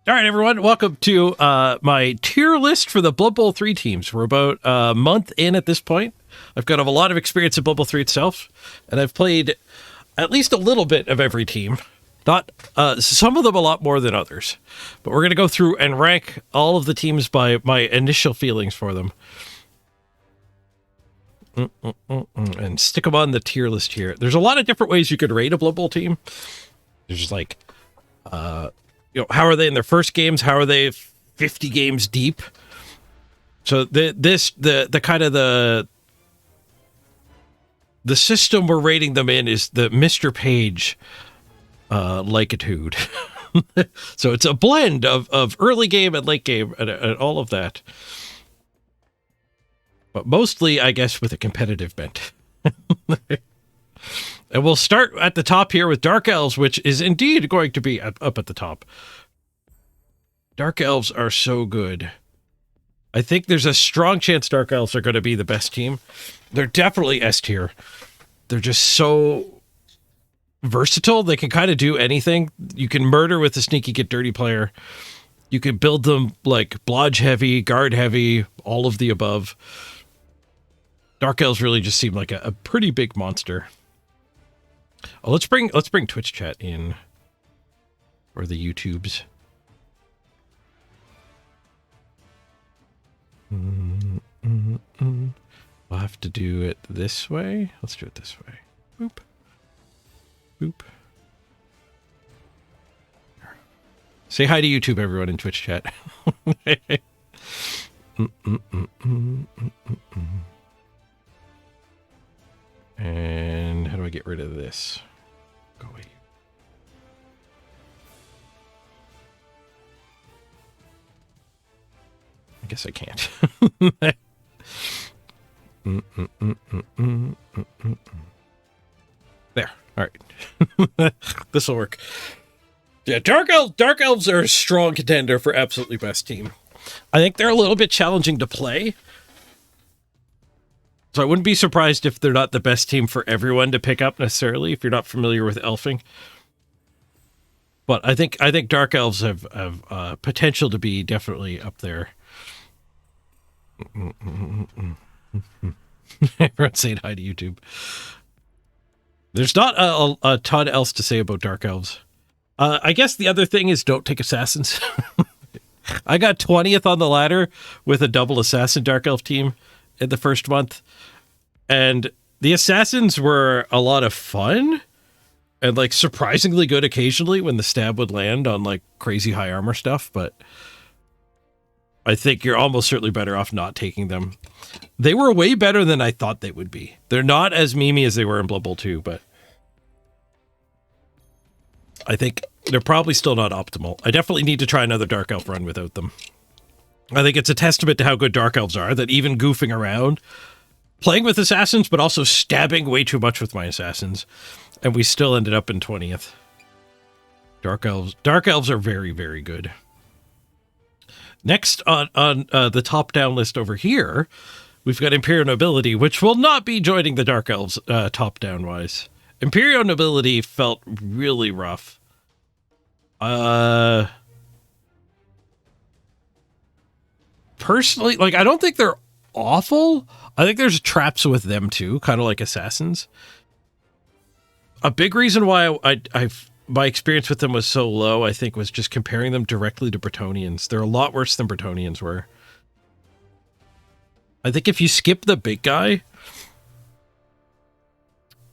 All right, everyone, welcome to my tier list for the Blood Bowl 3 teams. We're about a month in at this point. I've got a lot of experience in Blood Bowl 3 itself, and I've played at least a little bit of every team. Not some of them a lot more than others. But we're going to go through and rank all of the teams by my initial feelings for them. And stick them on the tier list here. There's a lot of different ways you could rate a Blood Bowl team. There's like... how are they in their first games? How are they 50 games deep? So the kind of the system we're rating them in is the Mr. Page likitude. So it's a blend of early game and late game and all of that. But mostly, I guess, with a competitive bent. And we'll start at the top here with Dark Elves, which is indeed going to be up at the top. Dark Elves are so good. I think there's a strong chance Dark Elves are going to be the best team. They're definitely S tier. They're just so versatile. They can kind of do anything. You can murder with a sneaky get dirty player. You can build them like blodge heavy, guard heavy, all of the above. Dark Elves really just seem like a pretty big monster. Oh, let's bring Twitch chat in, or the YouTubes. We'll have to do it this way. Let's do it this way. Boop. Boop. Say hi to YouTube, everyone, in Twitch chat. And how do I get rid of this? Go away. I guess I can't. There. All right. This will work. Yeah, Dark Elves are a strong contender for absolutely best team. I think they're a little bit challenging to play. So I wouldn't be surprised if they're not the best team for everyone to pick up necessarily, if you're not familiar with elfing. But I think Dark Elves have potential to be definitely up there. Everyone's saying hi to YouTube. There's not a ton else to say about Dark Elves. I guess the other thing is don't take assassins. I got 20th on the ladder with a double assassin Dark Elf team in the first month, and the assassins were a lot of fun and like surprisingly good occasionally when the stab would land on like crazy high armor stuff, but I think you're almost certainly better off not taking them. They were way better than I thought they would be. They're not as memey as they were in Blood Bowl 2, but I think they're probably still not optimal. I definitely need to try another Dark Elf run without them. I think it's a testament to how good Dark Elves are, that even goofing around, playing with assassins, but also stabbing way too much with my assassins, and we still ended up in 20th. Dark Elves are very, very good. Next on the top-down list over here, we've got Imperial Nobility, which will not be joining the Dark Elves top-down-wise. Imperial Nobility felt really rough. Personally, like, I don't think they're awful. I think there's traps with them too, kind of like assassins. A big reason why my experience with them was so low, I think, was just comparing them directly to Bretonnians. They're a lot worse than Bretonnians were. I think if you skip the big guy,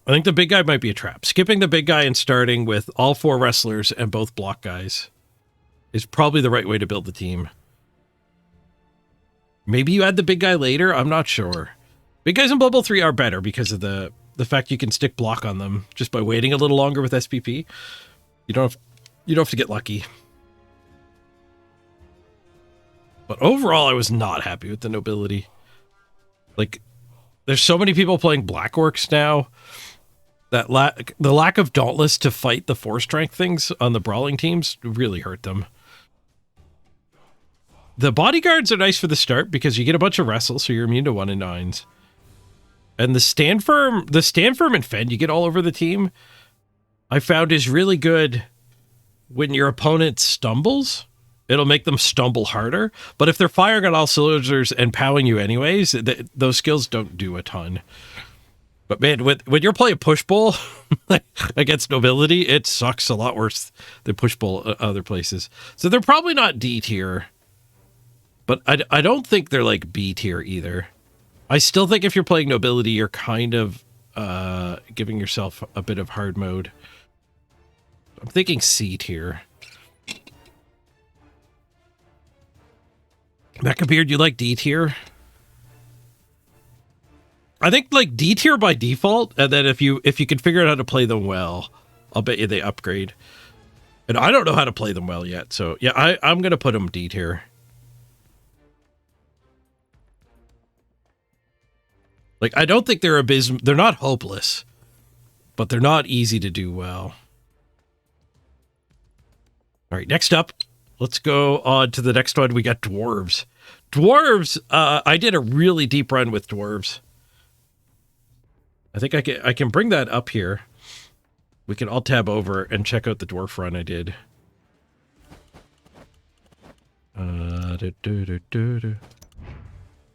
I think the big guy might be a trap. Skipping the big guy and starting with all 4 wrestlers and both block guys is probably the right way to build the team. Maybe you add the big guy later. I'm not sure. Big guys in Blood Bowl 3 are better because of the fact you can stick block on them just by waiting a little longer with SPP. You don't have to get lucky. But overall, I was not happy with the nobility. Like, there's so many people playing Black Orcs now that the lack of Dauntless to fight the 4-strength things on the brawling teams really hurt them. The bodyguards are nice for the start because you get a bunch of wrestles, so you're immune to 1 in 9s. And the stand firm and fend you get all over the team, I found is really good when your opponent stumbles It'll make them stumble harder. But if they're firing on all cylinders and powing you anyways, those skills don't do a ton. But man, when you're playing push bowl against nobility, it sucks a lot worse than push bowl other places. So they're probably not D tier. But I don't think they're like B tier either. I still think if you're playing nobility, you're kind of giving yourself a bit of hard mode. I'm thinking C tier. Mecha Beard, you like D tier? I think like D tier by default, and then if you can figure out how to play them well, I'll bet you they upgrade. And I don't know how to play them well yet, so yeah, I'm gonna put them D tier. Like, I don't think they're abysmal. They're not hopeless, but they're not easy to do well. All right, next up, let's go on to the next one. We got Dwarves. Dwarves, I did a really deep run with Dwarves. I think I can bring that up here. We can all tab over and check out the dwarf run I did.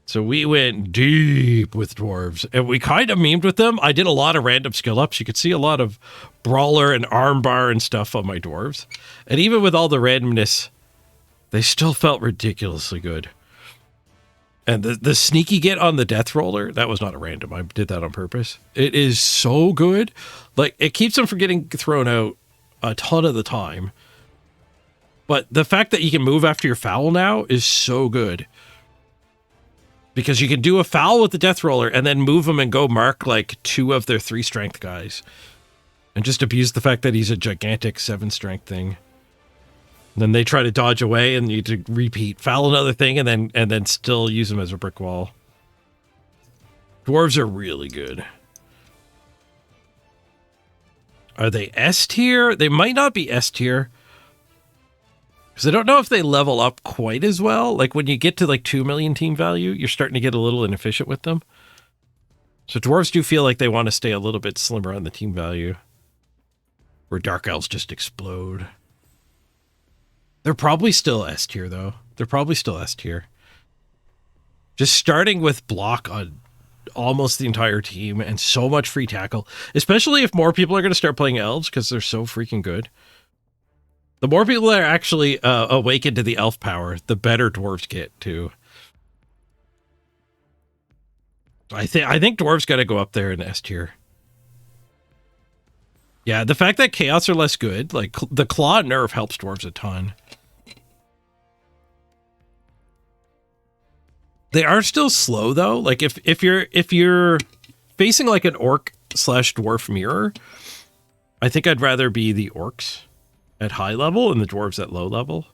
So we went deep with dwarves, and we kind of memed with them. I did a lot of random skill ups. You could see a lot of brawler and armbar and stuff on my dwarves. And even with all the randomness, they still felt ridiculously good. And the sneaky get on the death roller, that was not a random. I did that on purpose. It is so good. Like, it keeps them from getting thrown out a ton of the time. But the fact that you can move after your foul now is so good. Because you can do a foul with the death roller and then move them and go mark like 2 of their 3 strength guys. And just abuse the fact that he's a gigantic 7 strength thing. Then they try to dodge away and you need to repeat, foul another thing, and then still use them as a brick wall. Dwarves are really good. Are they S tier? They might not be S tier. Because I don't know if they level up quite as well. Like when you get to like 2 million team value, you're starting to get a little inefficient with them. So dwarves do feel like they want to stay a little bit slimmer on the team value. Where dark elves just explode. They're probably still S tier, though. They're probably still S tier. Just starting with block on almost the entire team and so much free tackle, especially if more people are going to start playing elves because they're so freaking good. The more people that are actually awakened to the elf power, the better dwarves get, too. I think dwarves got to go up there in S tier. Yeah, the fact that chaos are less good, like the claw nerf helps dwarves a ton. They are still slow though. Like if you're facing like an orc / dwarf mirror, I think I'd rather be the orcs at high level and the dwarves at low level.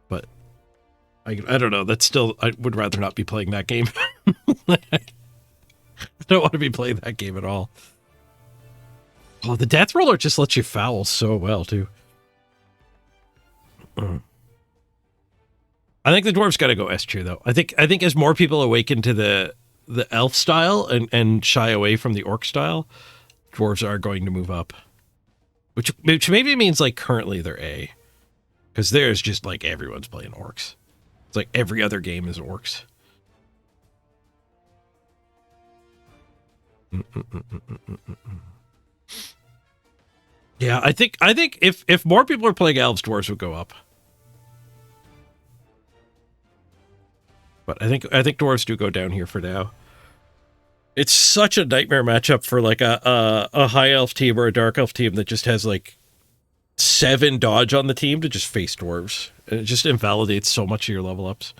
But I don't know. That's still, I would rather not be playing that game. I don't want to be playing that game at all. Oh, the death roller just lets you foul so well too. I think the dwarves got to go S tier though. I think as more people awaken to the elf style and shy away from the orc style, dwarves are going to move up. Which maybe means like currently they're A. Because there's just like everyone's playing orcs. It's like every other game is orcs. Yeah, I think if more people are playing elves, dwarves would go up. But I think dwarves do go down here for now. It's such a nightmare matchup for like a high elf team or a dark elf team that just has like 7 dodge on the team to just face dwarves. And it just invalidates so much of your level ups.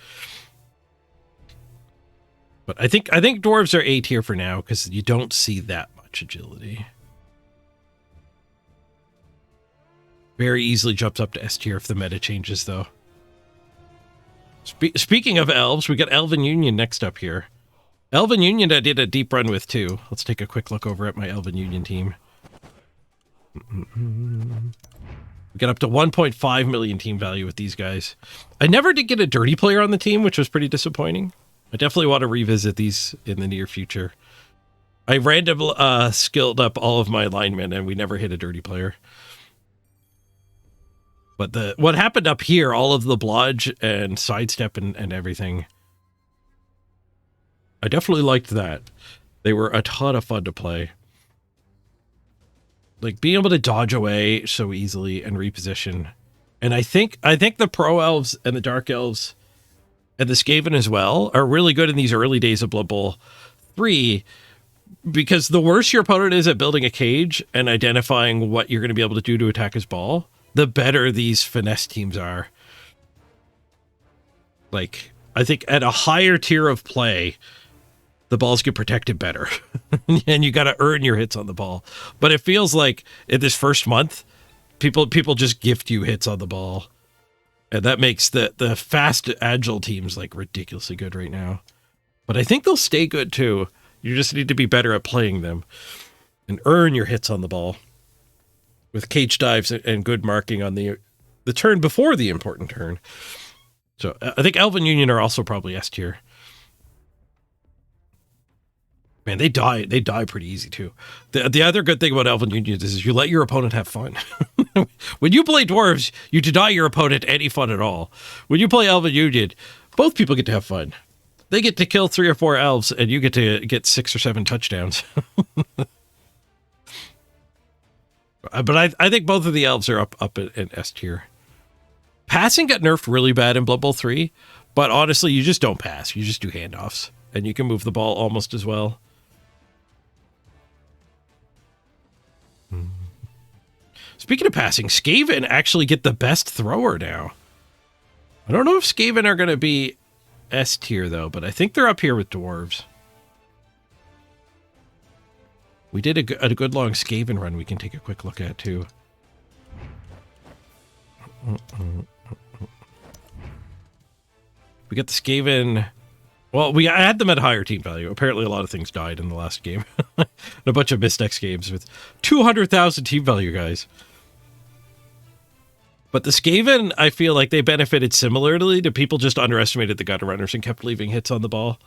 But I think dwarves are A tier for now because you don't see that much agility. Very easily jumps up to S tier if the meta changes though. Speaking of elves, we got Elven Union next up here. Elven Union I did a deep run with too. Let's take a quick look over at my Elven Union team. We got up to 1.5 million team value with these guys. I never did get a dirty player on the team, which was pretty disappointing. I definitely want to revisit these in the near future. I randomly skilled up all of my linemen and we never hit a dirty player. But what happened up here, all of the blodge and sidestep and everything, I definitely liked that. They were a ton of fun to play. Like being able to dodge away so easily and reposition. And I think the pro elves and the dark elves and the Skaven as well are really good in these early days of Blood Bowl 3, because the worse your opponent is at building a cage and identifying what you're going to be able to do to attack his ball, the better these finesse teams are. Like, I think at a higher tier of play, the balls get protected better. And you got to earn your hits on the ball. But it feels like in this first month, people just gift you hits on the ball. And that makes the fast, agile teams like ridiculously good right now. But I think they'll stay good too. You just need to be better at playing them and earn your hits on the ball with cage dives and good marking on the turn before the important turn. So I think Elven Union are also probably S tier. Man, they die pretty easy too. The other good thing about Elven Union is you let your opponent have fun. When you play Dwarves, you deny your opponent any fun at all. When you play Elven Union, both people get to have fun. They get to kill 3 or 4 elves, and you get to get 6 or 7 touchdowns. But I think both of the elves are up in S tier. Passing got nerfed really bad in Blood Bowl 3, but honestly, you just don't pass. You just do handoffs, and you can move the ball almost as well. Speaking of passing, Skaven actually get the best thrower now. I don't know if Skaven are going to be S tier, though, but I think they're up here with Dwarves. We did a good long Skaven run we can take a quick look at, too. We got the Skaven... Well, I had them at higher team value. Apparently a lot of things died in the last game. And a bunch of Mistex games with 200,000 team value, guys. But the Skaven, I feel like they benefited similarly to people just underestimated the gutter runners and kept leaving hits on the ball.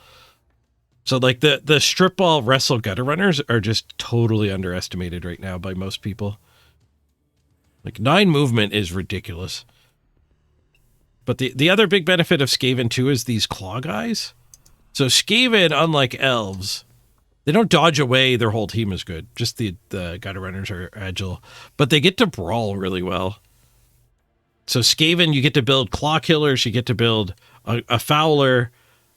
So like the strip ball wrestle gutter runners are just totally underestimated right now by most people. Like 9 movement is ridiculous. But the other big benefit of Skaven too is these claw guys. So Skaven, unlike elves, they don't dodge away their whole team as good. Just the gutter runners are agile. But they get to brawl really well. So Skaven, you get to build claw killers, you get to build a fouler,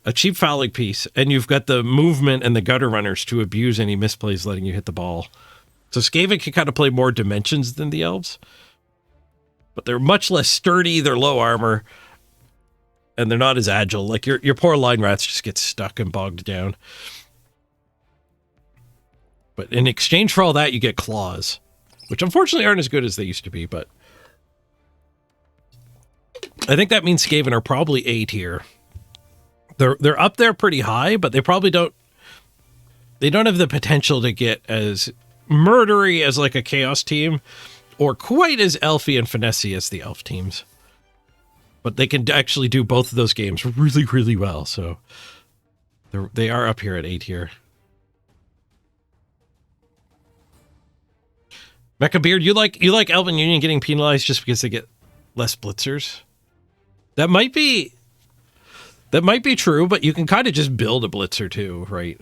a cheap fouling piece, and you've got the movement and the gutter runners to abuse any misplays letting you hit the ball. So Skaven can kind of play more dimensions than the elves. But they're much less sturdy, they're low armor, and they're not as agile. Like your poor line rats just get stuck and bogged down. But in exchange for all that, you get claws, which unfortunately aren't as good as they used to be, but I think that means Skaven are probably A tier. They're up there pretty high, but they probably don't have the potential to get as murdery as like a chaos team or quite as elfy and finessey as the elf teams. But they can actually do both of those games really, really well. So they are up here at A tier. Mecha Beard, you like Elven Union getting penalized just because they get less blitzers? That might be true, but you can kind of just build a blitzer too, right?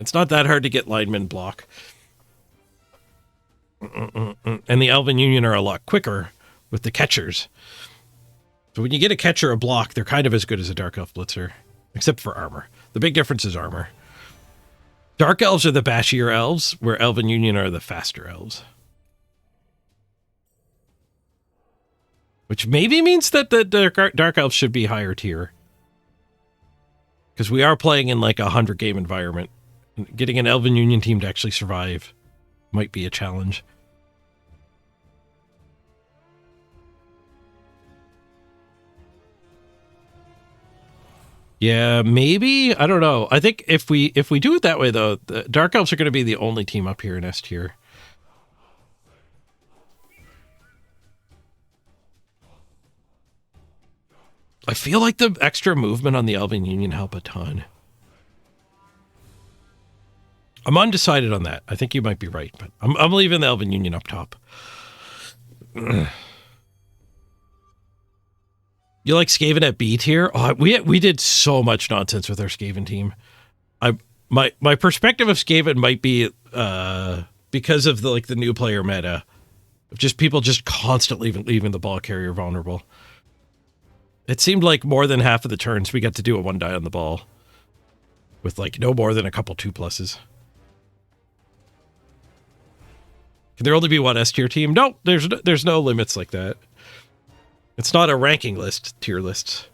It's not that hard to get linemen block. And the Elven Union are a lot quicker with the catchers. So when you get a catcher a block, they're kind of as good as a Dark Elf blitzer, except for armor. The big difference is armor. Dark Elves are the bashier elves, where Elven Union are the faster elves. Which maybe means that the Dark Elves should be higher tier. Because we are playing in like a 100-game environment. And getting an Elven Union team to actually survive might be a challenge. Yeah, maybe. I don't know. I think if we do it that way, though, the Dark Elves are going to be the only team up here in S tier. I feel like the extra movement on the Elven Union help a ton. I'm undecided on that. I think you might be right, but I'm leaving the Elven Union up top. You like Skaven at B tier? Oh, we did so much nonsense with our Skaven team. My perspective of Skaven might be because of the new player meta, just people just constantly leaving the ball carrier vulnerable. It seemed like more than half of the turns we got to do a 1 die on the ball with like no more than a couple 2+. Can there only be one S tier team? No, there's no limits like that. It's not a ranking list, tier list.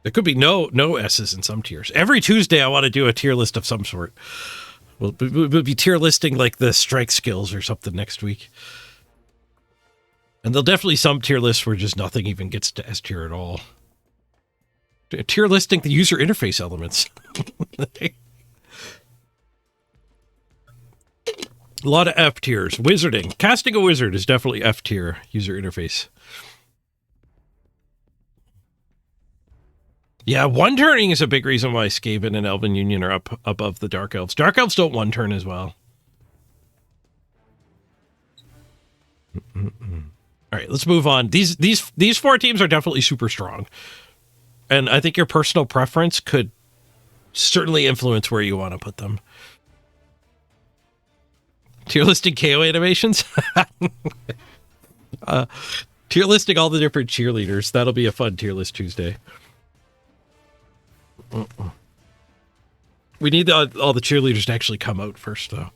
There could be no S's in some tiers. Every Tuesday, I want to do a tier list of some sort. We'll be tier listing like the strength skills or something next week. And there'll definitely some tier lists where just nothing even gets to S tier at all. Tier listing the user interface elements. A lot of F tiers. Wizarding. Casting a wizard is definitely F tier user interface. Yeah, one-turning is a big reason why Skaven and Elven Union are up above the Dark Elves. Dark Elves don't one-turn as well. All right, let's move on. These 4 teams are definitely super strong. And I think your personal preference could certainly influence where you want to put them. Tier listing KO animations? Tier listing all the different cheerleaders. That'll be a fun tier list Tuesday. We need all the cheerleaders to actually come out first, though.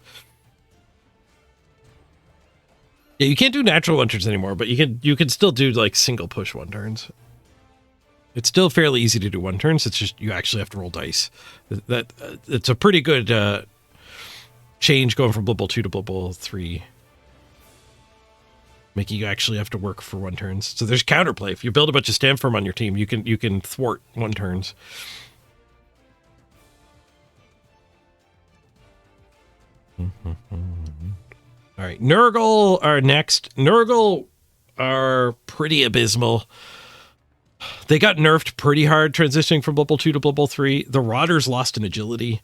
Yeah, you can't do natural one-turns anymore, but you can still do like single push one-turns. It's still fairly easy to do one-turns. It's just you actually have to roll dice. It's a pretty good change going from Blood Bowl 2 to Blood Bowl 3. Making you actually have to work for one-turns. So there's counterplay. If you build a bunch of stand firm on your team, you can thwart one-turns. All right, Nurgle are next. Nurgle are pretty abysmal. They got nerfed pretty hard transitioning from Blood Bowl 2 to Blood Bowl 3. The Rotters lost in agility.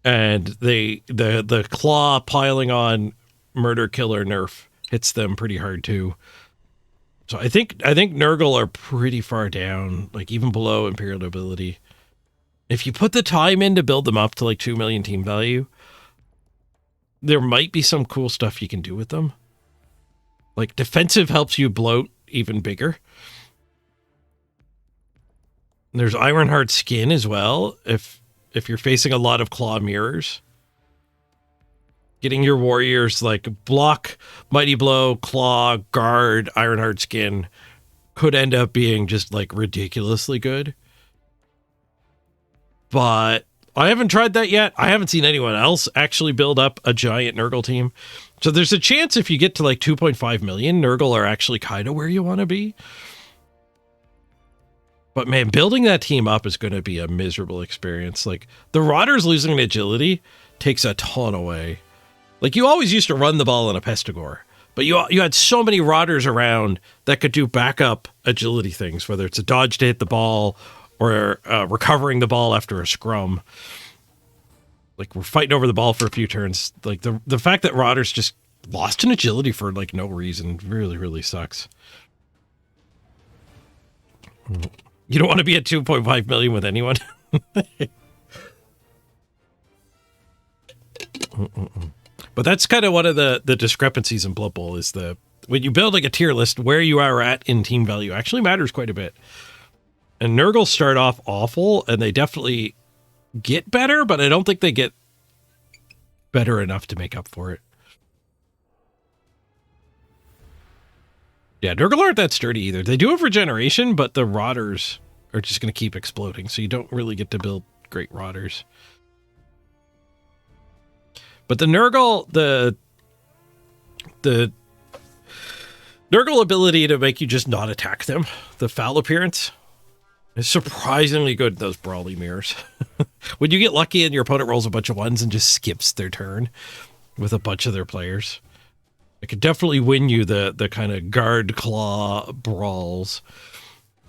And the claw piling on murder killer nerf hits them pretty hard too. So I think Nurgle are pretty far down, like even below Imperial nobility. If you put the time in to build them up to like 2 million team value, there might be some cool stuff you can do with them. Like defensive helps you bloat even bigger. There's Ironheart skin as well. If you're facing a lot of claw mirrors, getting your warriors like block, mighty blow, claw, guard, Ironheart skin could end up being just like ridiculously good. But I haven't tried that yet. I haven't seen anyone else actually build up a giant Nurgle team. So there's a chance if you get to like 2.5 million, Nurgle are actually kind of where you want to be. But man, building that team up is going to be a miserable experience. Like the Rotters losing in agility takes a ton away. Like you always used to run the ball in a Pestigore, but you had so many Rotters around that could do backup agility things, whether it's a dodge to hit the ball or recovering the ball after a scrum. Like we're fighting over the ball for a few turns. Like the fact that Rotters just lost in agility for like no reason really, really sucks. You don't want to be at 2.5 million with anyone. But that's kind of one of the discrepancies in Blood Bowl is when you build like a tier list, where you are at in team value actually matters quite a bit. And Nurgle start off awful, and they definitely get better, but I don't think they get better enough to make up for it. Yeah, Nurgle aren't that sturdy either. They do have regeneration, but the Rotters are just going to keep exploding, so you don't really get to build great Rotters. But the Nurgle, the Nurgle ability to make you just not attack them, the foul appearance, is surprisingly good in those brawly mirrors. When you get lucky and your opponent rolls a bunch of ones and just skips their turn with a bunch of their players, it could definitely win you the kind of guard claw brawls.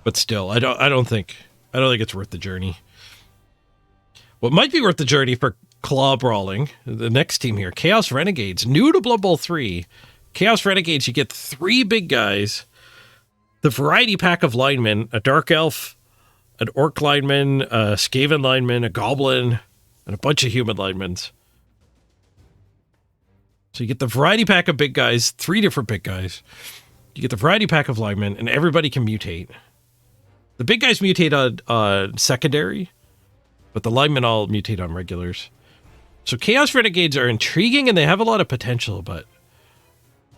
But still, I don't think it's worth the journey. What might be worth the journey for claw brawling, the next team here, Chaos Renegades, new to Blood Bowl 3, Chaos Renegades, you get 3 big guys, the variety pack of linemen, a Dark Elf, an Orc lineman, a Skaven lineman, a Goblin, and a bunch of human linemen. So you get the variety pack of big guys, 3 different big guys. You get the variety pack of linemen, and everybody can mutate. The big guys mutate on secondary, but the linemen all mutate on regulars. So Chaos Renegades are intriguing, and they have a lot of potential, but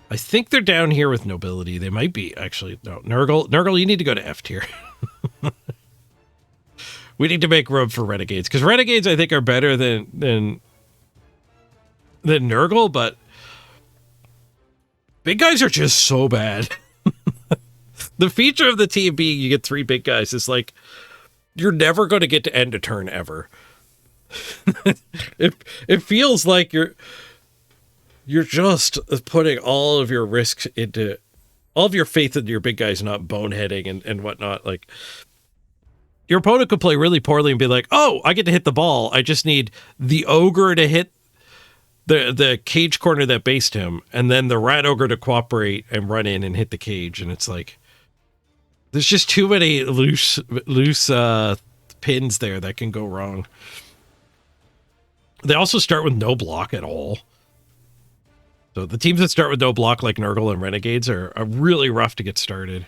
I think they're down here with nobility. They might be, actually. No, Nurgle, you need to go to F tier. We need to make room for renegades, because renegades, I think, are better than Nurgle, but big guys are just so bad. The feature of the team being you get 3 big guys is like, you're never going to get to end a turn ever. It feels like you're just putting all of your risks into, all of your faith into your big guys, not boneheading and whatnot. Like, your opponent could play really poorly and be like, oh, I get to hit the ball. I just need the ogre to hit the cage corner that based him, and then the rat ogre to cooperate and run in and hit the cage. And it's like, there's just too many loose pins there that can go wrong. They also start with no block at all. So the teams that start with no block, like Nurgle and Renegades, are really rough to get started.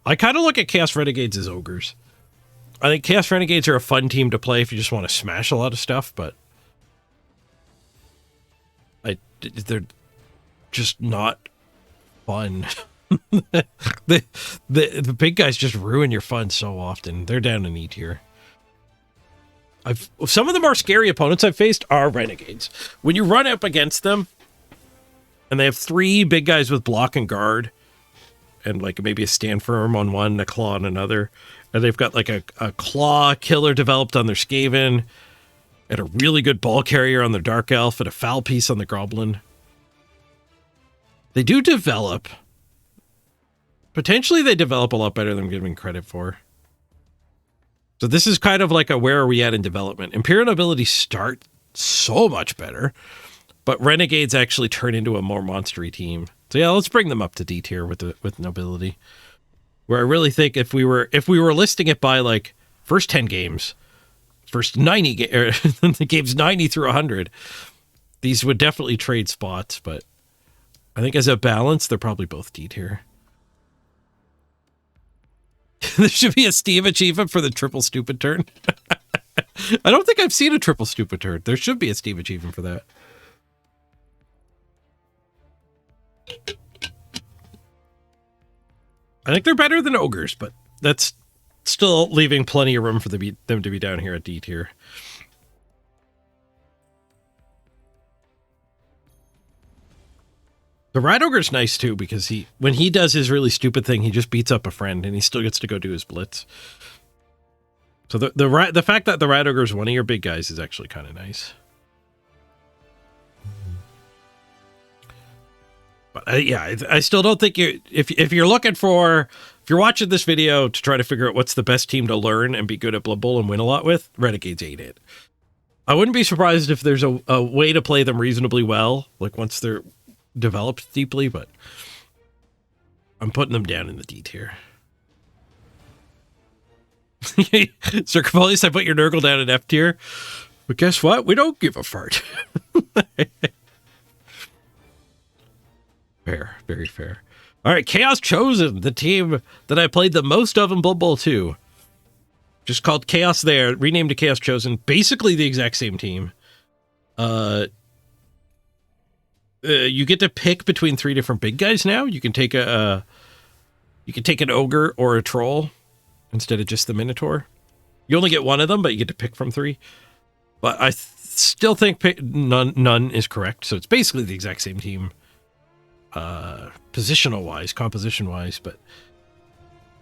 I kind of look at Chaos Renegades as ogres. I think Chaos Renegades are a fun team to play if you just want to smash a lot of stuff, but they're just not fun. The big guys just ruin your fun so often. They're down in E tier. Some of the more scary opponents I've faced are Renegades. When you run up against them, and they have 3 big guys with block and guard, and like maybe a stand firm on one, and a claw on another, and they've got like a claw killer developed on their Skaven, and a really good ball carrier on their Dark Elf, and a foul piece on the Goblin. They do develop. Potentially they develop a lot better than I'm giving credit for. So this is kind of like a where are we at in development. Imperial nobility start so much better, but Renegades actually turn into a more monstery team. So yeah, let's bring them up to D tier with nobility. Where I really think if we were listing it by like first 10 games, first 90 the games 90 through 100, these would definitely trade spots, but I think as a balance, they're probably both D tier. There should be a Steam achievement for the triple stupid turn. I don't think I've seen a triple stupid turn. There should be a Steam achievement for that. I think they're better than ogres, but that's still leaving plenty of room for them to be down here at D tier. The Rat Ogre's nice too, because when he does his really stupid thing, he just beats up a friend and he still gets to go do his blitz. So the fact that the Rat Ogre is one of your big guys is actually kind of nice. But yeah, I still don't think if you're watching this video to try to figure out what's the best team to learn and be good at Bloodbowl and win a lot with, Renegades ain't it. I wouldn't be surprised if there's a way to play them reasonably well, like once they're developed deeply, but I'm putting them down in the D tier. Circumpolis, I put your Nurgle down in F tier, but guess what? We don't give a fart. Fair, very fair. All right, Chaos Chosen, the team that I played the most of in Blood Bowl 2. Just called Chaos there, renamed to Chaos Chosen. Basically the exact same team. You get to pick between 3 different big guys now. You can take an ogre or a troll instead of just the Minotaur. You only get one of them, but you get to pick from 3. But I still think none is correct. So it's basically the exact same team, positional wise, composition wise. But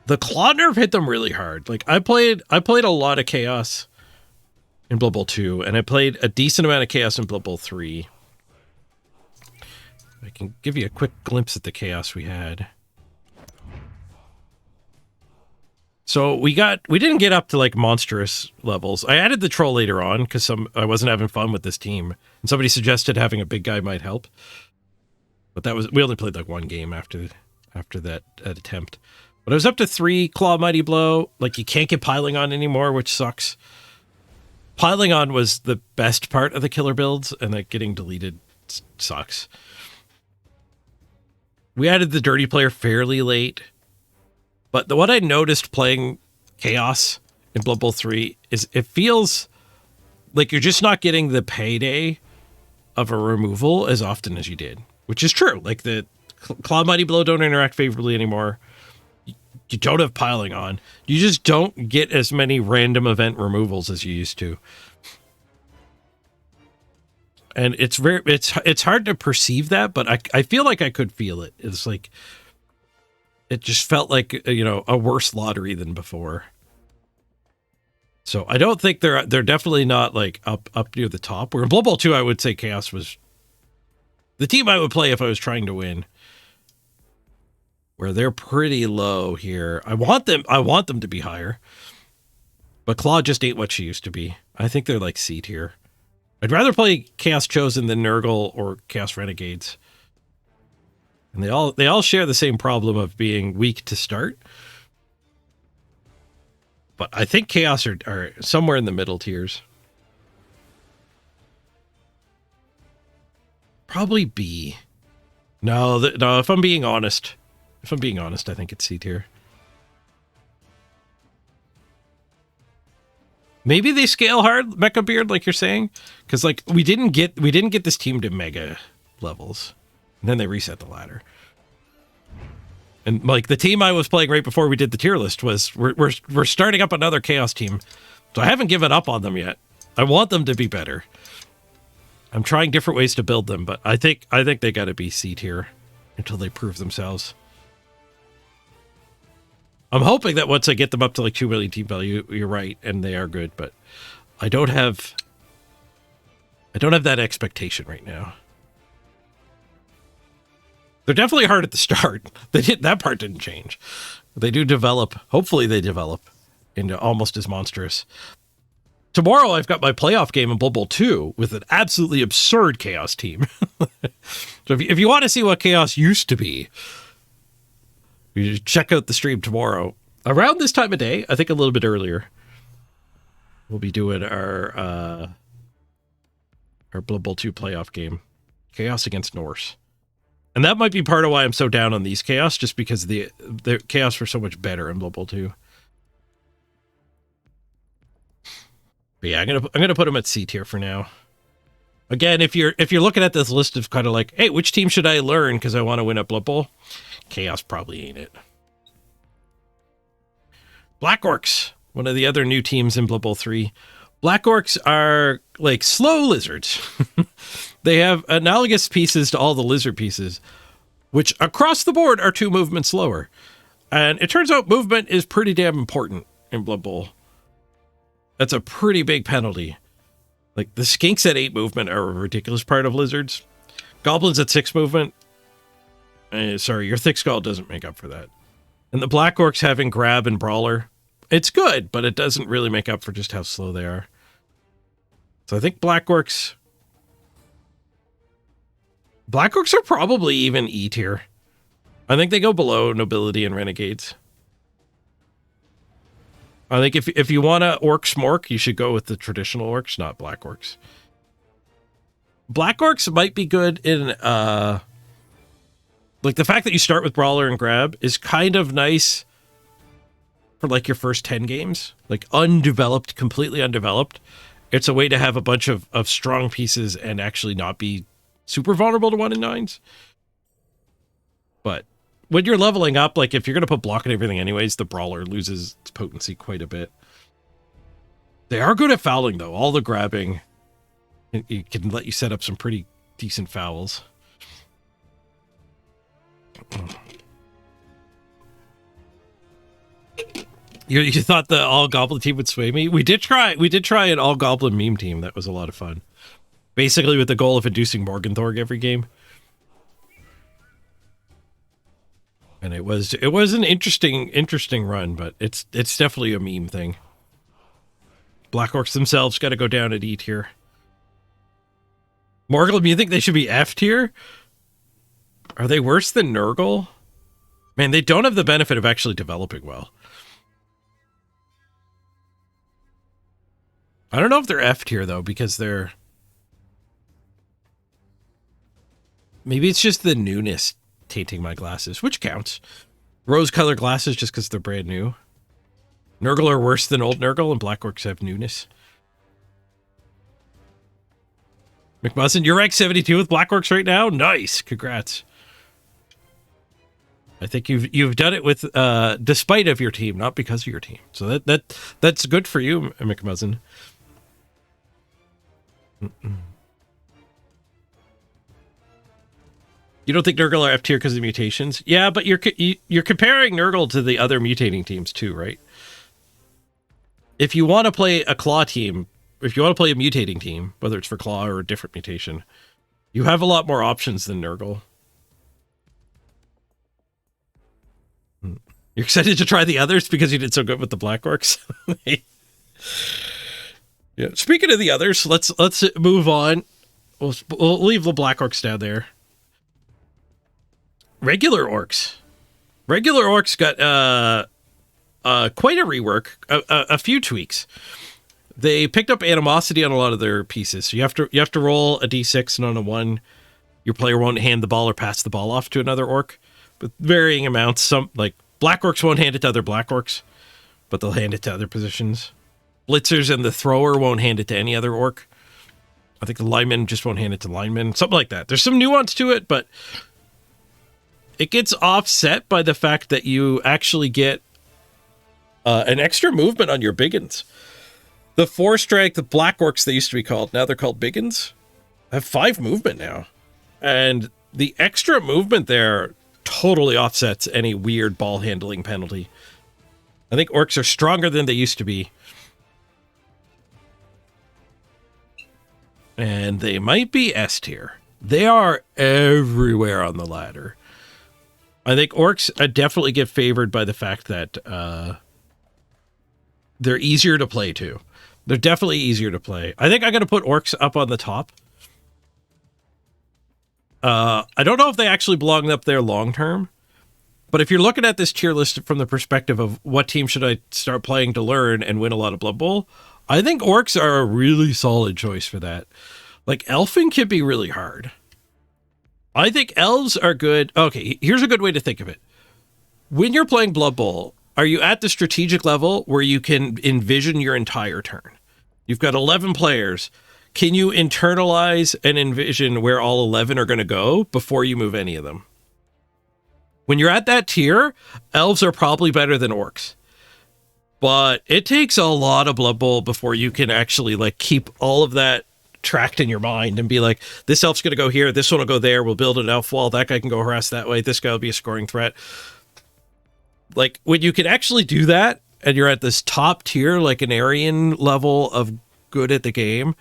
the Claw nerf hit them really hard. Like I played a lot of Chaos in Blood Bowl 2, and I played a decent amount of Chaos in Blood Bowl 3. I can give you a quick glimpse at the chaos we had. So we didn't get up to like monstrous levels. I added the troll later on because I wasn't having fun with this team, and somebody suggested having a big guy might help. But we only played like one game after that attempt. But I was up to 3 Claw Mighty Blow. Like, you can't get Piling On anymore, which sucks. Piling On was the best part of the killer builds, and like getting deleted sucks. We added the Dirty Player fairly late. But what I noticed playing Chaos in Blood Bowl 3 is it feels like you're just not getting the payday of a removal as often as you did. Which is true. Like, the Claw Mighty Blow don't interact favorably anymore. You don't have Piling On. You just don't get as many random event removals as you used to. And it's hard to perceive that, but I feel like I could feel it. It's like, it just felt like, a worse lottery than before. So I don't think they're definitely not like up near the top. Where in Blood Bowl 2, I would say Chaos was the team I would play if I was trying to win. Where they're pretty low here. I want them to be higher. But Claw just ain't what she used to be. I think they're like C tier. I'd rather play Chaos Chosen than Nurgle or Chaos Renegades. And they all share the same problem of being weak to start. But I think Chaos are somewhere in the middle tiers. Probably B. No, if I'm being honest, I think it's C tier. Maybe they scale hard, Mecha Beard, like you're saying, because like we didn't get this team to mega levels, and then they reset the ladder. And like the team I was playing right before we did the tier list was we're starting up another Chaos team, so I haven't given up on them yet. I want them to be better. I'm trying different ways to build them, but I think they got to be C tier until they prove themselves. I'm hoping that once I get them up to like 2 million team value, you're right, and they are good, but I don't have that expectation right now. They're definitely hard at the start. That part didn't change. They do develop. Hopefully they develop into almost as monstrous. Tomorrow I've got my playoff game in Blood Bowl 2 with an absolutely absurd Chaos team. So if you want to see what Chaos used to be, you should check out the stream tomorrow. Around this time of day, I think a little bit earlier, we'll be doing our Blood Bowl 2 playoff game. Chaos against Norse. And that might be part of why I'm so down on these Chaos, just because the Chaos were so much better in Blood Bowl 2. But yeah, I'm gonna put them at C tier for now. Again, if you're looking at this list of kind of like, hey, which team should I learn because I want to win at Blood Bowl? Chaos probably ain't it. Black Orcs, one of the other new teams in Blood Bowl 3. Black Orcs are like slow lizards. They have analogous pieces to all the lizard pieces, which across the board are 2 movements slower. And it turns out movement is pretty damn important in Blood Bowl. That's a pretty big penalty. Like the skinks at 8 movement are a ridiculous part of lizards. Goblins at 6 movement. Sorry, your thick skull doesn't make up for that. And the Black Orcs having grab and brawler, it's good, but it doesn't really make up for just how slow they are. So I think Black Orcs are probably even E tier. I think they go below Nobility and Renegades. I think if you want to orc smork, you should go with the traditional orcs, not Black Orcs. Black Orcs might be good in like the fact that you start with brawler and grab is kind of nice for like your first 10 games, like undeveloped, completely undeveloped. It's a way to have a bunch of strong pieces and actually not be super vulnerable to 1 in 9s. But when you're leveling up, like if you're going to put block and everything anyways, the brawler loses its potency quite a bit. They are good at fouling though. All the grabbing, it can let you set up some pretty decent fouls. You thought the all goblin team would sway me? We did try an all goblin meme team. That was a lot of fun. Basically with the goal of inducing Morgenthorg every game. And it was an interesting run, but it's definitely a meme thing. Black Orcs themselves got to go down at E tier. Morglum, you think they should be F tier? Are they worse than Nurgle? Man, they don't have the benefit of actually developing well. I don't know if they're F tier, though, because they're... Maybe it's just the newness tainting my glasses, which counts. Rose-colored glasses just because they're brand new. Nurgle are worse than old Nurgle, and Black Orcs have newness. McMuzzin, you're ranked 72 with Black Orcs right now? Nice. Congrats. I think you've done it with despite of your team, not because of your team. So that's good for you, McMuzzin. You don't think Nurgle are F tier because of mutations? Yeah, but you're comparing Nurgle to the other mutating teams too, right? If you want to play a claw team, if you want to play a mutating team, whether it's for claw or a different mutation, you have a lot more options than Nurgle. You're excited to try the others because you did so good with the Black Orcs? Yeah. Speaking of the others, let's move on. We'll leave the Black Orcs down there. Regular Orcs. Regular Orcs got quite a rework, a few tweaks. They picked up animosity on a lot of their pieces. So you have to roll a d6, and on a 1, your player won't hand the ball or pass the ball off to another orc, with varying amounts. Some, like, Black Orcs won't hand it to other Black Orcs, but they'll hand it to other positions. Blitzers and the thrower won't hand it to any other orc. I think the lineman just won't hand it to linemen. Something like that. There's some nuance to it, but it gets offset by the fact that you actually get an extra movement on your biggins. The 4-strength, the Black Orcs they used to be called, now they're called biggins, have 5 movement now. And the extra movement there totally offsets any weird ball handling penalty. I think orcs are stronger than they used to be. And they might be S tier. They are everywhere on the ladder. I think orcs definitely get favored by the fact that they're easier to play too. They're definitely easier to play. I think I'm going to put orcs up on the top. I don't know if they actually belong up there long term, but if you're looking at this tier list from the perspective of what team should I start playing to learn and win a lot of Blood Bowl, I think orcs are a really solid choice for that. Like, Elven can be really hard. I think elves are good. Okay, here's a good way to think of it. When you're playing Blood Bowl, are you at the strategic level where you can envision your entire turn? You've got 11 players. Can you internalize and envision where all 11 are going to go before you move any of them? When you're at that tier, elves are probably better than orcs. But it takes a lot of Blood Bowl before you can actually like keep all of that tracked in your mind and be like, this elf's going to go here, this one will go there, we'll build an elf wall, that guy can go harass that way, this guy will be a scoring threat. Like, when you can actually do that, and you're at this top tier, like an Aryan level of good at the game,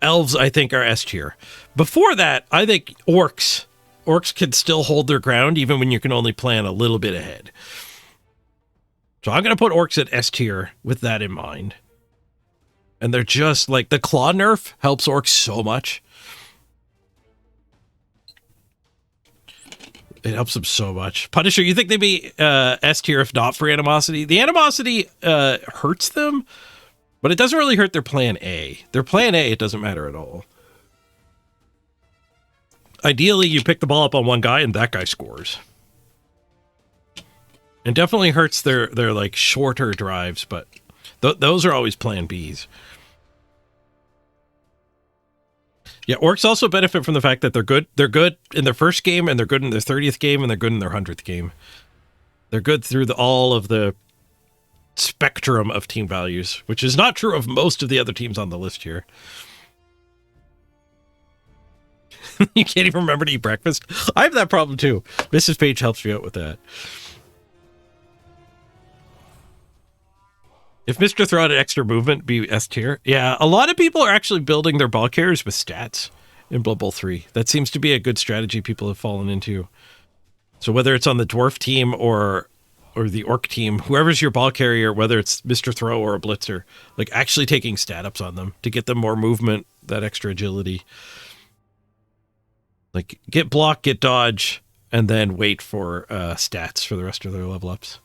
elves, I think, are S tier. Before that, I think orcs can still hold their ground, even when you can only plan a little bit ahead. So I'm going to put orcs at S tier with that in mind. And they're just, like, the claw nerf helps orcs so much. It helps them so much. Punisher, you think they'd be S tier if not for animosity? The animosity hurts them, but it doesn't really hurt their plan A. Their plan A, it doesn't matter at all. Ideally, you pick the ball up on one guy and that guy scores. It definitely hurts their like shorter drives, but those are always plan Bs. Yeah, orcs also benefit from the fact that they're good. They're good in their first game, and they're good in their 30th game, and they're good in their 100th game. They're good through all of the spectrum of team values, which is not true of most of the other teams on the list here. You can't even remember to eat breakfast? I have that problem too. Mrs. Page helps me out with that. If Mr. Throw had extra movement, be S tier. Yeah, a lot of people are actually building their ball carriers with stats in Blood Bowl 3. That seems to be a good strategy people have fallen into. So whether it's on the dwarf team or the orc team, whoever's your ball carrier, whether it's Mr. Throw or a blitzer, like actually taking stat ups on them to get them more movement, that extra agility. Like, get block, get dodge, and then wait for stats for the rest of their level ups.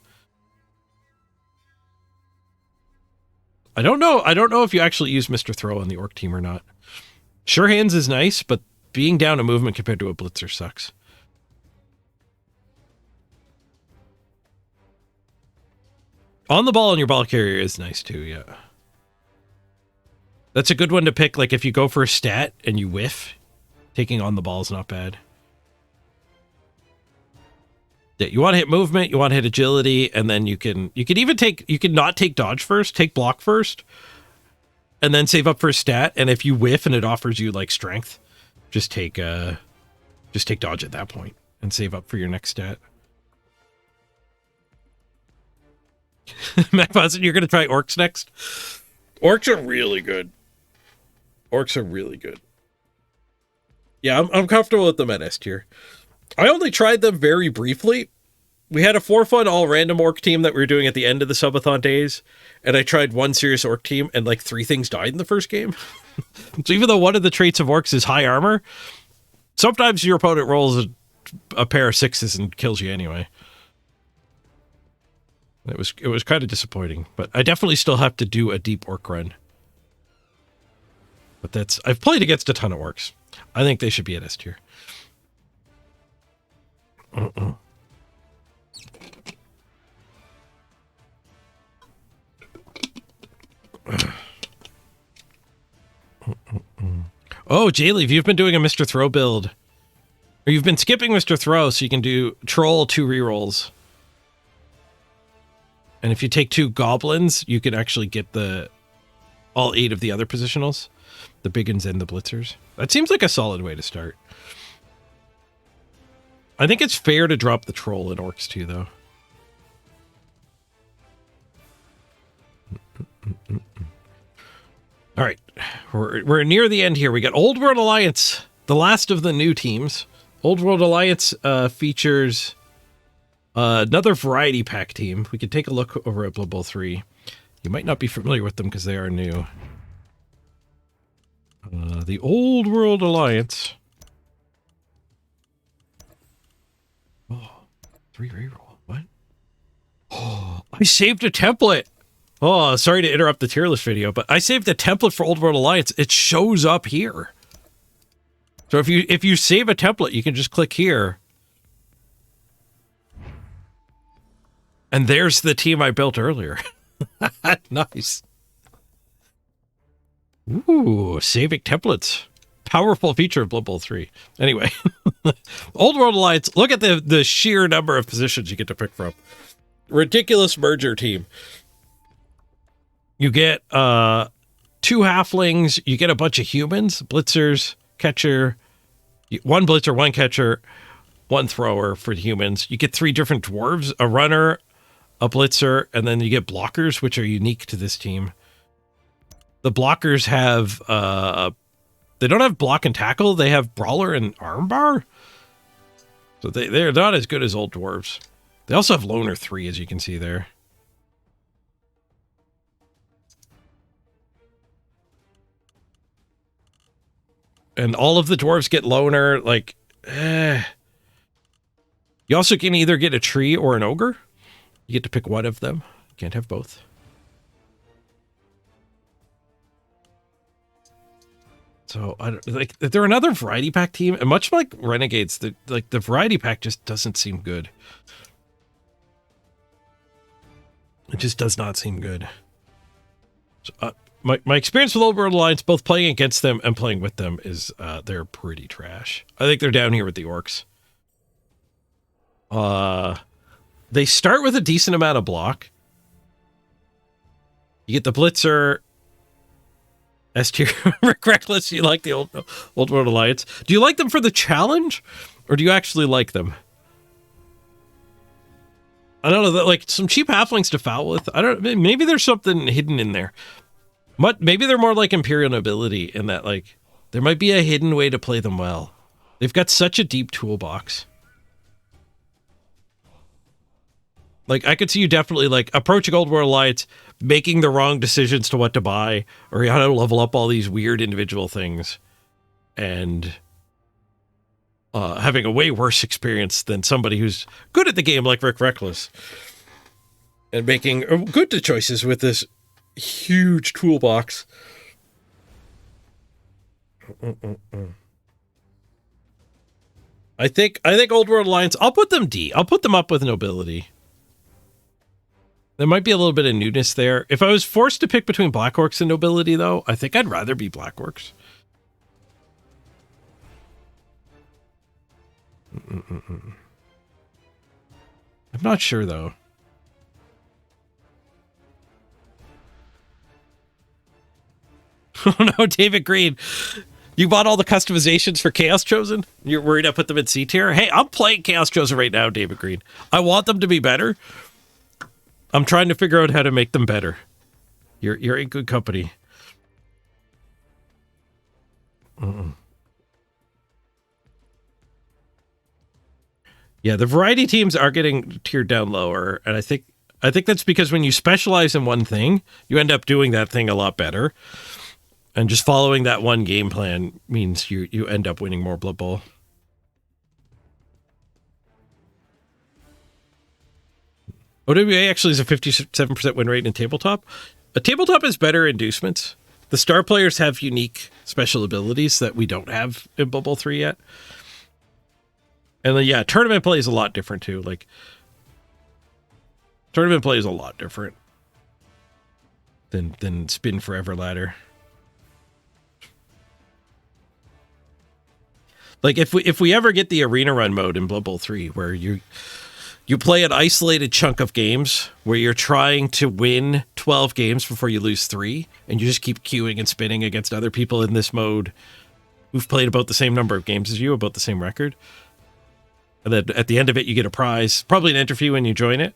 I don't know if you actually use Mr. Throw on the orc team or not. Sure Hands is nice, but being down a movement compared to a blitzer sucks. On the ball on your ball carrier is nice too, yeah. That's a good one to pick, like if you go for a stat and you whiff, taking on the ball is not bad. Yeah, you want to hit movement, you want to hit agility, and then you can even not take dodge first, take block first, and then save up for a stat, and if you whiff and it offers you like strength, just take dodge at that point and save up for your next stat. MacPosit, you're gonna try orcs next? Orcs are really good. Orcs are really good. Yeah, I'm comfortable with them at S tier. I only tried them very briefly. We had a for-fun all-random orc team that we were doing at the end of the subathon days, and I tried one serious orc team, and like 3 things died in the first game. So even though one of the traits of orcs is high armor, sometimes your opponent rolls a pair of 6s and kills you anyway. It was kind of disappointing, but I definitely still have to do a deep orc run. But I've played against a ton of orcs. I think they should be at S tier. Oh, Jayleave, you've been doing a Mr. Throw build. Or you've been skipping Mr. Throw so you can do Troll 2 rerolls. And if you take 2 goblins, you can actually get all 8 of the other positionals. The big uns and the blitzers. That seems like a solid way to start. I think it's fair to drop the troll in orcs too, though. All right, we're near the end here. We got Old World Alliance, the last of the new teams. Old World Alliance features another variety pack team. We can take a look over at Bloodbowl 3. You might not be familiar with them because they are new. The Old World Alliance. Oh, 3 reroll. What? Oh, I saved a template. Oh, sorry to interrupt the tier list video, but I saved a template for Old World Alliance. It shows up here. So if you save a template, you can just click here. And there's the team I built earlier. Nice. Ooh, saving templates. Powerful feature of Bloodbowl 3. Anyway, Old World Alliance, look at the sheer number of positions you get to pick from. Ridiculous merger team. You get 2 halflings, you get a bunch of humans, blitzers, catcher, 1 blitzer, 1 catcher, 1 thrower for the humans. You get 3 different dwarves, a runner, a blitzer, and then you get blockers, which are unique to this team. The blockers have, they don't have block and tackle, they have brawler and armbar. So they're not as good as old dwarves. They also have loner 3, as you can see there. And all of the dwarves get loner, like, You also can either get a tree or an ogre. You get to pick one of them. You can't have both. So, they're another variety pack team, and much like Renegades, the variety pack just doesn't seem good. It just does not seem good. So, my experience with Old World Alliance, both playing against them and playing with them, is they're pretty trash. I think they're down here with the orcs. They start with a decent amount of block. You get the blitzer. S tier. Reckless, you like the Old World Alliance. Do you like them for the challenge, or do you actually like them? I don't know, like some cheap halflings to foul with. I don't. Maybe there's something hidden in there. Maybe they're more like Imperial nobility in that, like, there might be a hidden way to play them well. They've got such a deep toolbox. Like, I could see you definitely, like, approaching Old World Alliance, making the wrong decisions to what to buy, or how to level up all these weird individual things, and having a way worse experience than somebody who's good at the game like Rick Reckless and making good choices with this huge toolbox. I think Old World Alliance, I'll put them D. I'll put them up with nobility. There might be a little bit of newness there. If I was forced to pick between Black Orcs and nobility, though, I think I'd rather be Black Orcs. I'm not sure, though. Oh no, David Green. You bought all the customizations for Chaos Chosen? You're worried I put them in C tier? Hey, I'm playing Chaos Chosen right now, David Green. I want them to be better. I'm trying to figure out how to make them better. You're in good company. Yeah, the variety teams are getting tiered down lower, and I think that's because when you specialize in one thing, you end up doing that thing a lot better. And just following that one game plan means you end up winning more Blood Bowl. OWA actually is a 57% win rate in tabletop. A tabletop is better inducements. The star players have unique special abilities that we don't have in Blood Bowl 3 yet. And then, yeah, tournament play is a lot different too. Like, tournament play is a lot different than Spin Forever ladder. Like, if we ever get the arena run mode in Blood Bowl 3, where you play an isolated chunk of games where you're trying to win 12 games before you lose 3, and you just keep queuing and spinning against other people in this mode who've played about the same number of games as you, about the same record. And then at the end of it, you get a prize, probably an interview when you join it.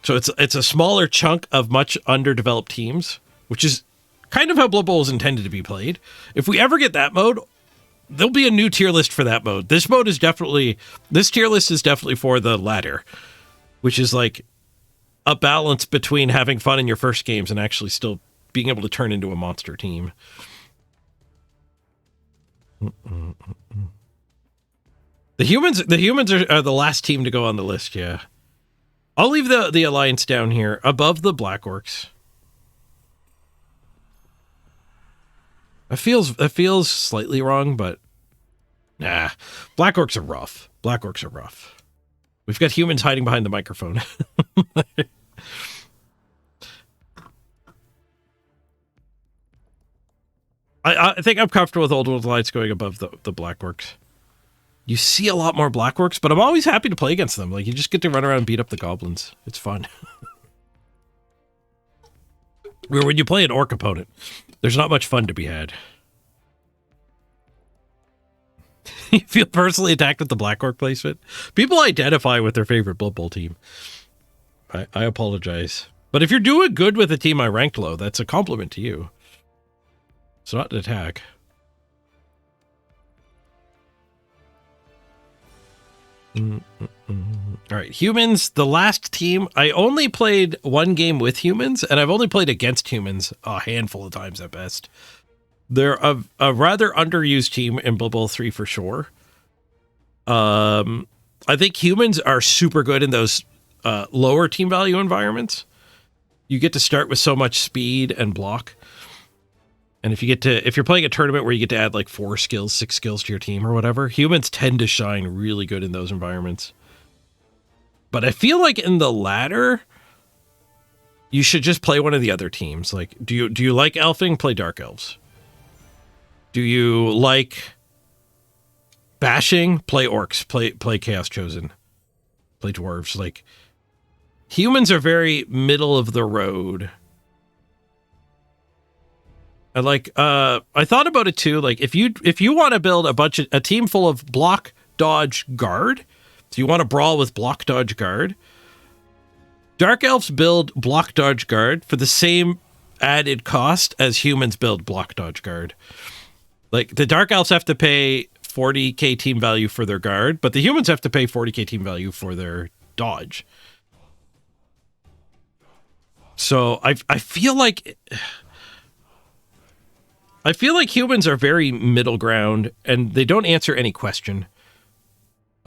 So it's a smaller chunk of much underdeveloped teams, which is kind of how Blood Bowl is intended to be played. If we ever get that mode, there'll be a new tier list for that mode. This tier list is definitely for the ladder, which is like a balance between having fun in your first games and actually still being able to turn into a monster team. The humans are the last team to go on the list, yeah. I'll leave the Alliance down here above the Black Orcs. It feels slightly wrong, but nah. Black Orcs are rough. Black Orcs are rough. We've got humans hiding behind the microphone. I think I'm comfortable with Old World Alliance going above the Black Orcs. You see a lot more Black Orcs, but I'm always happy to play against them. Like, you just get to run around and beat up the goblins. It's fun. Where when you play an orc opponent, there's not much fun to be had. You feel personally attacked with the Black Orc placement? People identify with their favorite Blood Bowl team. I apologize. But if you're doing good with a team I ranked low, that's a compliment to you. It's not an attack. All right, humans, the last team. I only played one game with humans, and I've only played against humans a handful of times at best. They're a rather underused team in Blood Bowl 3 for sure. I think humans are super good in those lower team value environments. You get to start with so much speed and block. And if you're playing a tournament where you get to add like 4 skills, 6 skills to your team or whatever, humans tend to shine really good in those environments. But I feel like in the ladder, you should just play one of the other teams. Like, do you like elfing? Play Dark Elves. Do you like bashing? Play orcs. Play Chaos Chosen. Play dwarves. Like, humans are very middle of the road. I thought about it too. Like, if you want to build a team full of block, dodge, guard, so you want to brawl with block, dodge, guard, Dark Elves build block, dodge, guard for the same added cost as humans build block, dodge, guard. Like, the Dark Elves have to pay 40k team value for their guard, but the humans have to pay 40k team value for their dodge. So I feel like humans are very middle ground, and they don't answer any question.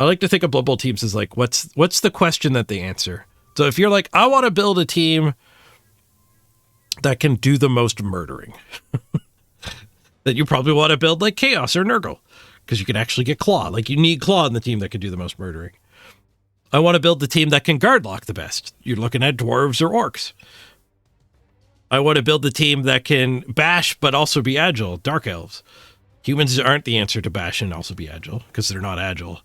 I like to think of Blood Bowl teams as like, what's the question that they answer? So if you're like, I want to build a team that can do the most murdering, then you probably want to build like Chaos or Nurgle, because you can actually get Claw. Like, you need Claw in the team that can do the most murdering. I want to build the team that can guard lock the best. You're looking at Dwarves or Orcs. I want to build the team that can bash but also be agile. Dark Elves. Humans aren't the answer to bash and also be agile, because they're not agile.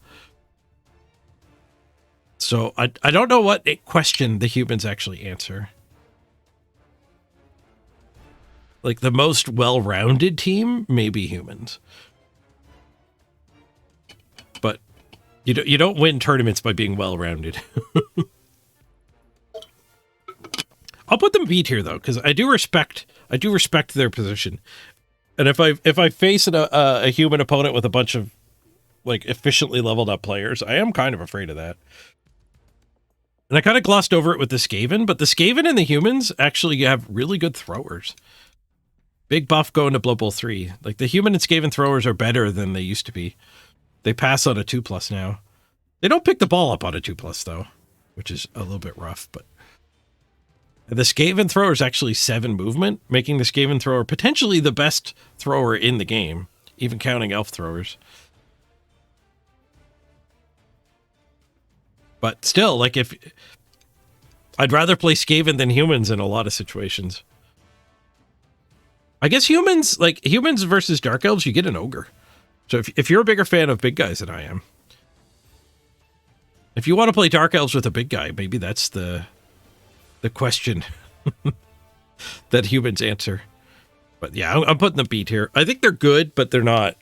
So I don't know what question the humans actually answer. Like, the most well-rounded team may be humans. But you don't win tournaments by being well-rounded. I'll put them B tier though, because I do respect their position. And if I face a human opponent with a bunch of like efficiently leveled up players, I am kind of afraid of that. And I kind of glossed over it with the Skaven, but the Skaven and the humans actually have really good throwers. Big buff going to Blood Bowl 3. Like, the human and Skaven throwers are better than they used to be. They pass on a 2+ now. They don't pick the ball up on a 2+ though, which is a little bit rough, but the Skaven thrower is actually 7 movement, making the Skaven thrower potentially the best thrower in the game, even counting elf throwers. But still, like, if I'd rather play Skaven than humans in a lot of situations. I guess humans versus Dark Elves, you get an ogre. So if you're a bigger fan of big guys than I am, if you want to play Dark Elves with a big guy, maybe that's the question that humans answer. But yeah, I'm putting them B tier. I think they're good, but they're not.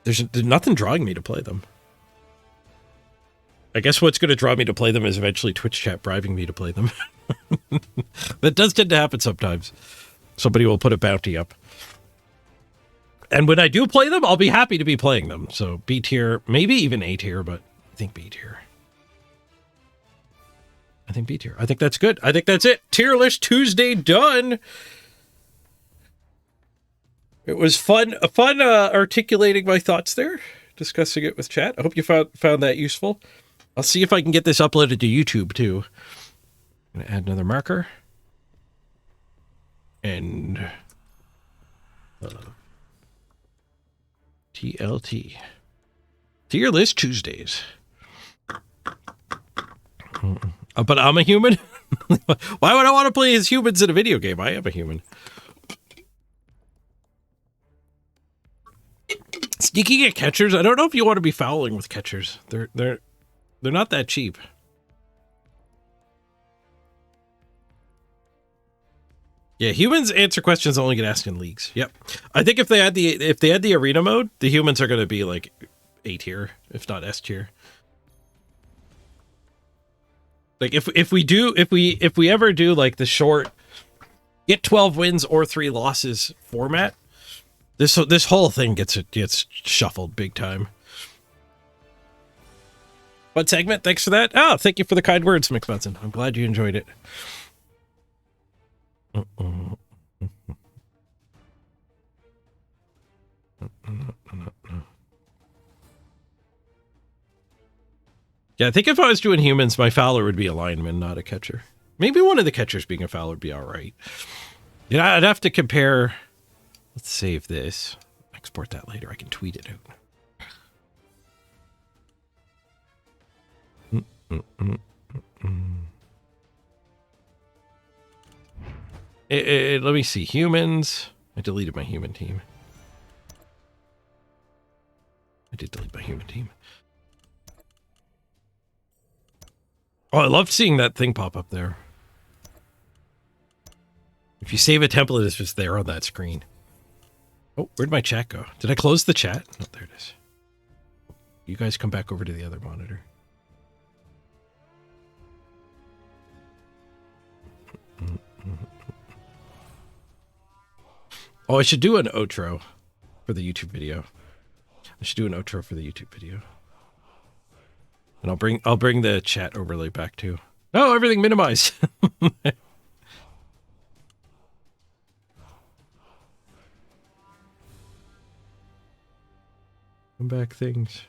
There's nothing drawing me to play them. I guess what's going to draw me to play them is eventually Twitch chat bribing me to play them. That does tend to happen sometimes. Somebody will put a bounty up. And when I do play them, I'll be happy to be playing them. So B tier, maybe even A tier, but I think B tier. I think B tier. I think that's good. I think that's it. Tier list Tuesday done. It was fun articulating my thoughts there, discussing it with chat. I hope you found that useful. I'll see if I can get this uploaded to YouTube too. I'm gonna add another marker. And TLT. Tier list Tuesdays. But I'm a human? Why would I want to play as humans in a video game? I am a human. Sneaking at catchers? I don't know if you want to be fouling with catchers. They're not that cheap. Yeah, humans answer questions that only get asked in leagues. Yep. I think if they had the arena mode, the humans are going to be like A tier, if not S tier. Like if we ever do like the short get 12 wins or 3 losses format, this whole thing gets shuffled big time. What segment? Thanks for that. Oh, thank you for the kind words, McMunson. I'm glad you enjoyed it. Yeah, I think if I was doing humans, my fowler would be a lineman, not a catcher. Maybe one of the catchers being a fowler would be all right. Yeah, I'd have to compare. Let's save this. Export that later. I can tweet it out. Let me see. Humans. I deleted my human team. I did delete my human team. Oh, I loved seeing that thing pop up there. If you save a template, it's just there on that screen. Oh, where'd my chat go? Did I close the chat? Oh, there it is. You guys come back over to the other monitor. Oh, I should do an outro for the YouTube video. I should do an outro for the YouTube video. And I'll bring the chat overlay back too. Oh, everything minimized. Come back things.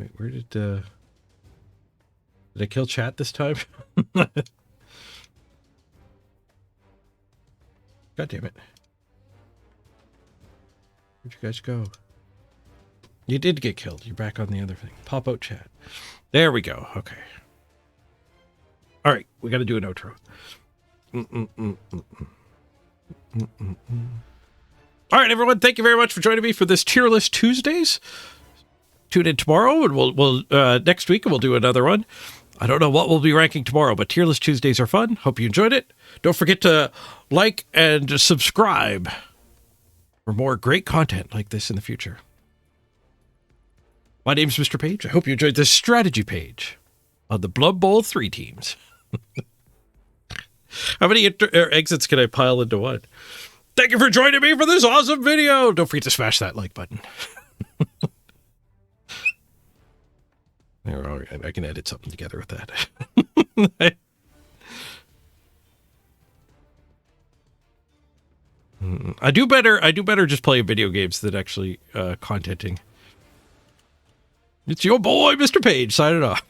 Wait, where did I kill chat this time? God damn it. Where'd you guys go? You did get killed. You're back on the other thing. Pop out chat. There we go. Okay. All right. We got to do an outro. All right, everyone. Thank you very much for joining me for this Tier List Tuesdays. Tune in tomorrow, and we'll next week, and we'll do another one. I don't know what we'll be ranking tomorrow, but Tier List Tuesdays are fun. Hope you enjoyed it. Don't forget to like and subscribe for more great content like this in the future. My name's Mr. Page. I hope you enjoyed this strategy page on the Bloodbowl 3 teams. How many exits can I pile into one? Thank you for joining me for this awesome video. Don't forget to smash that like button. I can edit something together with that. I do better just playing video games than actually contenting. It's your boy, Mr. Page, signing off.